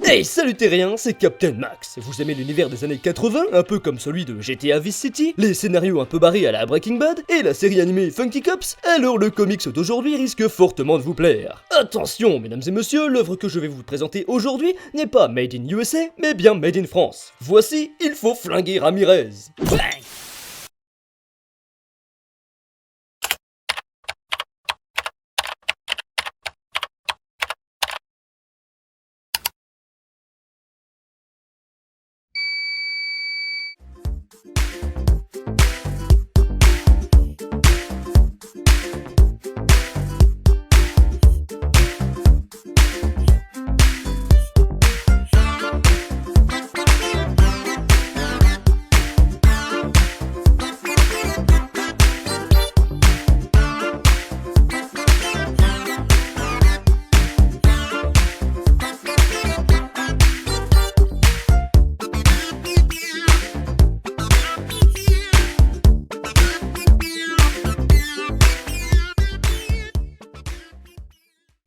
Hey, salut terriens, c'est Captain Max. Vous aimez l'univers des années 80, un peu comme celui de GTA Vice City, les scénarios un peu barrés à la Breaking Bad et la série animée Funky Cops? Alors le comics d'aujourd'hui risque fortement de vous plaire. Attention, mesdames et messieurs, l'œuvre que je vais vous présenter aujourd'hui n'est pas Made in USA, mais bien Made in France. Voici Il faut flinguer Ramirez. Bang!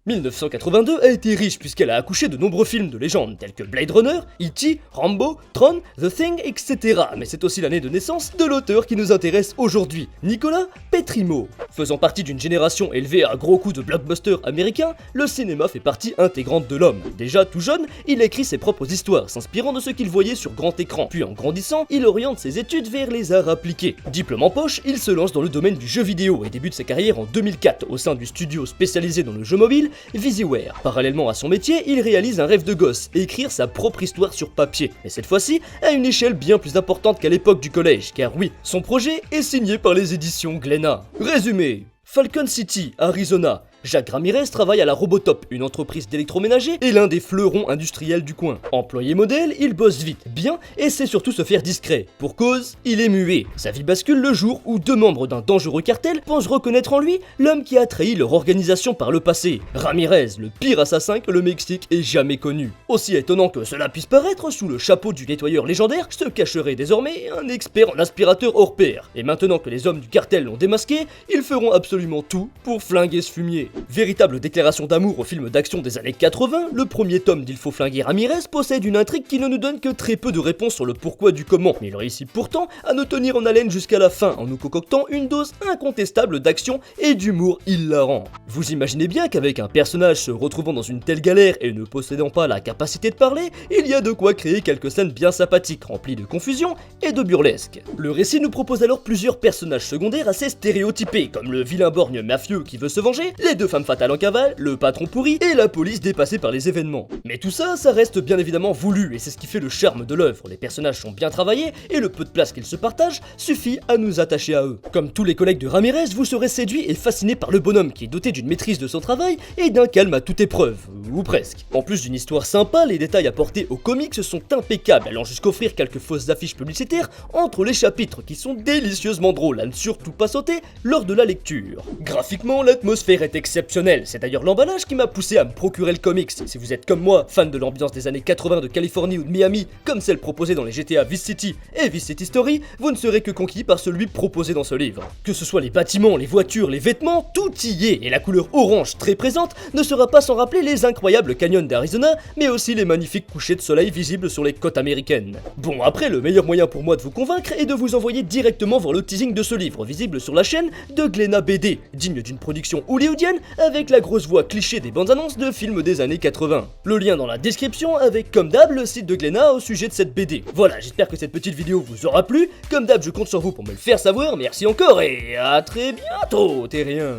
1982 a été riche puisqu'elle a accouché de nombreux films de légende tels que Blade Runner, E.T., Rambo, Tron, The Thing, etc. Mais c'est aussi l'année de naissance de l'auteur qui nous intéresse aujourd'hui, Nicolas Petrimo. Faisant partie d'une génération élevée à gros coups de blockbusters américains, le cinéma fait partie intégrante de l'homme. Déjà tout jeune, il écrit ses propres histoires, s'inspirant de ce qu'il voyait sur grand écran. Puis en grandissant, il oriente ses études vers les arts appliqués. Diplôme en poche, il se lance dans le domaine du jeu vidéo et débute sa carrière en 2004 au sein du studio spécialisé dans le jeu mobile, VisiWare. Parallèlement à son métier, il réalise un rêve de gosse, écrire sa propre histoire sur papier. Mais cette fois-ci, à une échelle bien plus importante qu'à l'époque du collège, car oui, son projet est signé par les éditions Glénat. Résumé: Falcon City, Arizona. Jacques Ramirez travaille à la Robotop, une entreprise d'électroménager et l'un des fleurons industriels du coin. Employé modèle, il bosse vite, bien et sait surtout se faire discret. Pour cause, il est muet. Sa vie bascule le jour où deux membres d'un dangereux cartel pensent reconnaître en lui l'homme qui a trahi leur organisation par le passé. Ramirez, le pire assassin que le Mexique ait jamais connu. Aussi étonnant que cela puisse paraître, sous le chapeau du nettoyeur légendaire se cacherait désormais un expert en aspirateur hors pair. Et maintenant que les hommes du cartel l'ont démasqué, ils feront absolument tout pour flinguer ce fumier. Véritable déclaration d'amour au film d'action des années 80, le premier tome d'Il faut flinguer Ramirez possède une intrigue qui ne nous donne que très peu de réponses sur le pourquoi du comment, mais il réussit pourtant à nous tenir en haleine jusqu'à la fin en nous concoctant une dose incontestable d'action et d'humour hilarant. Vous imaginez bien qu'avec un personnage se retrouvant dans une telle galère et ne possédant pas la capacité de parler, il y a de quoi créer quelques scènes bien sympathiques, remplies de confusion et de burlesque. Le récit nous propose alors plusieurs personnages secondaires assez stéréotypés, comme le vilain borgne mafieux qui veut se venger, les deux femmes fatales en cavale, le patron pourri et la police dépassée par les événements. Mais tout ça, ça reste bien évidemment voulu et c'est ce qui fait le charme de l'œuvre. Les personnages sont bien travaillés et le peu de place qu'ils se partagent suffit à nous attacher à eux. Comme tous les collègues de Ramirez, vous serez séduit et fasciné par le bonhomme qui est doté d'une maîtrise de son travail et d'un calme à toute épreuve, ou presque. En plus d'une histoire sympa, les détails apportés aux comics sont impeccables, allant jusqu'offrir quelques fausses affiches publicitaires entre les chapitres qui sont délicieusement drôles à ne surtout pas sauter lors de la lecture. Graphiquement, l'atmosphère est exceptionnel, c'est d'ailleurs l'emballage qui m'a poussé à me procurer le comics. Si vous êtes comme moi, fan de l'ambiance des années 80 de Californie ou de Miami, comme celle proposée dans les GTA Vice City et Vice City Story, vous ne serez que conquis par celui proposé dans ce livre. Que ce soit les bâtiments, les voitures, les vêtements, tout y est, et la couleur orange très présente ne sera pas sans rappeler les incroyables canyons d'Arizona, mais aussi les magnifiques couchers de soleil visibles sur les côtes américaines. Bon, après, le meilleur moyen pour moi de vous convaincre est de vous envoyer directement voir le teasing de ce livre, visible sur la chaîne de Glénat BD, digne d'une production hollywoodienne avec la grosse voix cliché des bandes annonces de films des années 80. Le lien dans la description avec comme d'hab le site de Glénat au sujet de cette BD. Voilà, j'espère que cette petite vidéo vous aura plu. Comme d'hab, je compte sur vous pour me le faire savoir. Merci encore et à très bientôt, terriens.